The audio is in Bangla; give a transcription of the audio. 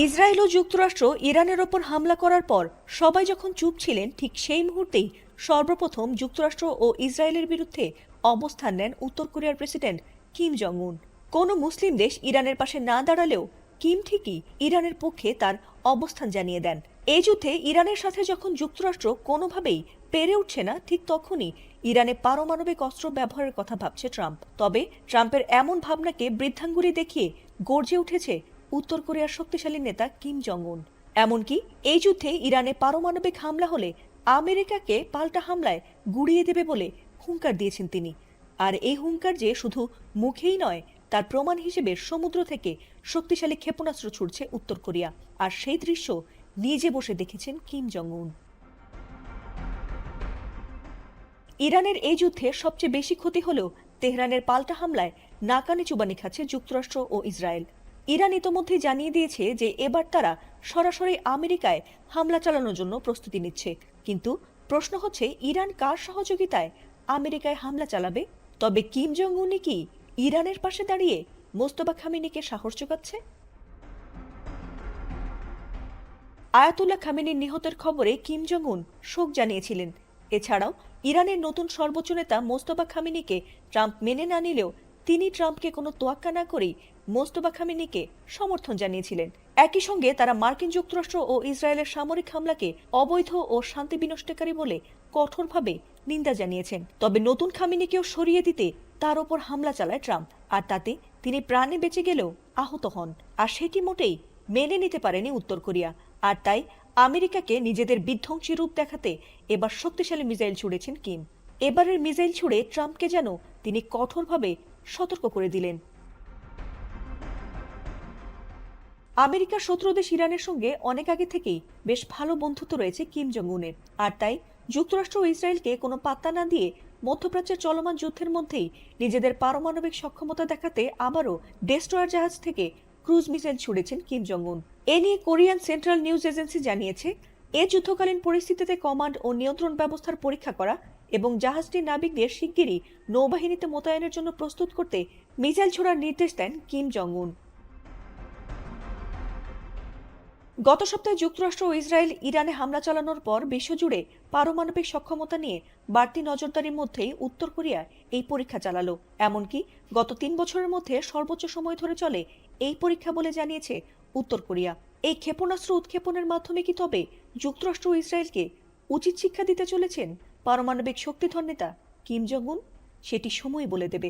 ইসরায়েল ও যুক্তরাষ্ট্র ইরানের ওপর হামলা করার পর সবাই যখন চুপ ছিলেন, ঠিক সেই মুহূর্তেই সর্বপ্রথম যুক্তরাষ্ট্র ও ইসরায়েলের বিরুদ্ধে অবস্থান নেন উত্তর কোরিয়ার প্রেসিডেন্ট কিম জং উন। কোনো মুসলিম দেশ ইরানের পাশে না দাঁড়ালেও কিম ঠিকই ইরানের পক্ষে তার অবস্থান জানিয়ে দেন। এই যুদ্ধে ইরানের সাথে যখন যুক্তরাষ্ট্র কোনোভাবেই পেরে উঠছে না, ঠিক তখনই ইরানে পারমাণবিক অস্ত্র ব্যবহারের কথা ভাবছে ট্রাম্প। তবে ট্রাম্পের এমন ভাবনাকে বৃদ্ধাঙ্গুলি দেখিয়ে গর্জে উঠেছে উত্তর কোরিয়ার শক্তিশালী নেতা কিম জং উন। এমনকি এই যুদ্ধে ইরানে পারমাণবিক হামলা হলে আমেরিকাকে পাল্টা হামলায় গুড়িয়ে দেবে বলে হুঙ্কার দিয়েছেন তিনি। আর এই হুঙ্কার যে শুধু মুখেই নয়, তার প্রমাণ হিসেবে সমুদ্র থেকে শক্তিশালী ক্ষেপণাস্ত্র ছুড়ছে উত্তর কোরিয়া। আর সেই দৃশ্য নিজে বসে দেখেছেন কিম জং উন। ইরানের এই যুদ্ধে সবচেয়ে বেশি ক্ষতি হলেও তেহরানের পাল্টা হামলায় নাকানি চুবানি খাচ্ছে যুক্তরাষ্ট্র ও ইসরায়েল। ইরান ইতোমধ্যে জানিয়ে দিয়েছে যে এবার তারা সরাসরি আমেরিকায় হামলা চালানোর জন্য প্রস্তুতি নিচ্ছে। কিন্তু প্রশ্ন হচ্ছে, ইরান কার সহযোগিতায় আমেরিকায় হামলা চালাবে? তবে কিম জং উনই কি ইরানের পাশে দাঁড়িয়ে মোস্তফা খামেনিকে সাহস যোগাচ্ছে? আয়াতুল্লাহ খামেনির নিহতের খবরে কিম জং উন শোক জানিয়েছিলেন। এছাড়াও ইরানের নতুন সর্বোচ্চ নেতা মোস্তফা খামেনিকে ট্রাম্প মেনে না নিলেও তিনি ট্রাম্পকে কোনো তোয়াক্কা না করেই মোস্তফা খামেনিকে সমর্থন জানিয়েছিলেন। একই সঙ্গে তারা মার্কিন যুক্তরাষ্ট্র ও ইসরায়েলের সামরিক হামলাকে অবৈধ ও শান্তি বিনষ্টকারী বলে কঠোরভাবে নিন্দা জানিয়েছেন। তবে নতুন খামেনিকেও সরিয়ে দিতে তার ওপর হামলা চালায় ট্রাম্প, আর তাতে তিনি প্রাণে বেঁচে গেলেও আহত হন। আর সেটি মোটেই মেনে নিতে পারেনি উত্তর কোরিয়া। আর তাই আমেরিকাকে নিজেদের বিধ্বংসী রূপ দেখাতে এবার শক্তিশালী মিসাইল ছুড়েছেন কিম। এবারের মিসাইল ছুড়ে ট্রাম্পকে যেন তিনি কঠোরভাবে সতর্ক করে দিলেন। আমেরিকার শত্রু দেশ ইরানের সঙ্গে অনেক আগে থেকেই বেশ ভালো বন্ধুত্ব রয়েছে কিম জং উনের। আর তাই যুক্তরাষ্ট্র ও ইসরায়েলকে কোনো পাত্তা না দিয়ে মধ্যপ্রাচ্যের চলমান যুদ্ধের মধ্যেই নিজেদের পারমাণবিক সক্ষমতা দেখাতে আবারও ডেস্ট্রয়ার জাহাজ থেকে ক্রুজ মিসাইল ছুড়েছেন কিম জং উন। এ নিয়ে কোরিয়ান সেন্ট্রাল নিউজ এজেন্সি জানিয়েছে, এ যুদ্ধকালীন পরিস্থিতিতে কমান্ড ও নিয়ন্ত্রণ ব্যবস্থার পরীক্ষা করা এবং জাহাজটির নাবিকদের শিগগিরই নৌবাহিনীতে মোতায়েনের জন্য প্রস্তুত করতে মিসাইল ছোড়ার নির্দেশ দেন কিম জং উন। গত সপ্তাহে যুক্তরাষ্ট্র ও ইসরায়েল ইরানে হামলা চালানোর পর বিশ্বজুড়ে পারমাণবিক সক্ষমতা নিয়ে বাড়তি নজরদারির মধ্যেই উত্তর কোরিয়া এই পরীক্ষা চালালো। এমনকি গত 3 বছরের মধ্যে সর্বোচ্চ সময় ধরে চলে এই পরীক্ষা বলে জানিয়েছে উত্তর কোরিয়া। এই ক্ষেপণাস্ত্র উৎক্ষেপণের মাধ্যমে কি তবে যুক্তরাষ্ট্র ও ইসরায়েলকে উচিত শিক্ষা দিতে চলেছেন পারমাণবিক শক্তিধর নেতা কিম জং উন? সেটি সময় বলে দেবে।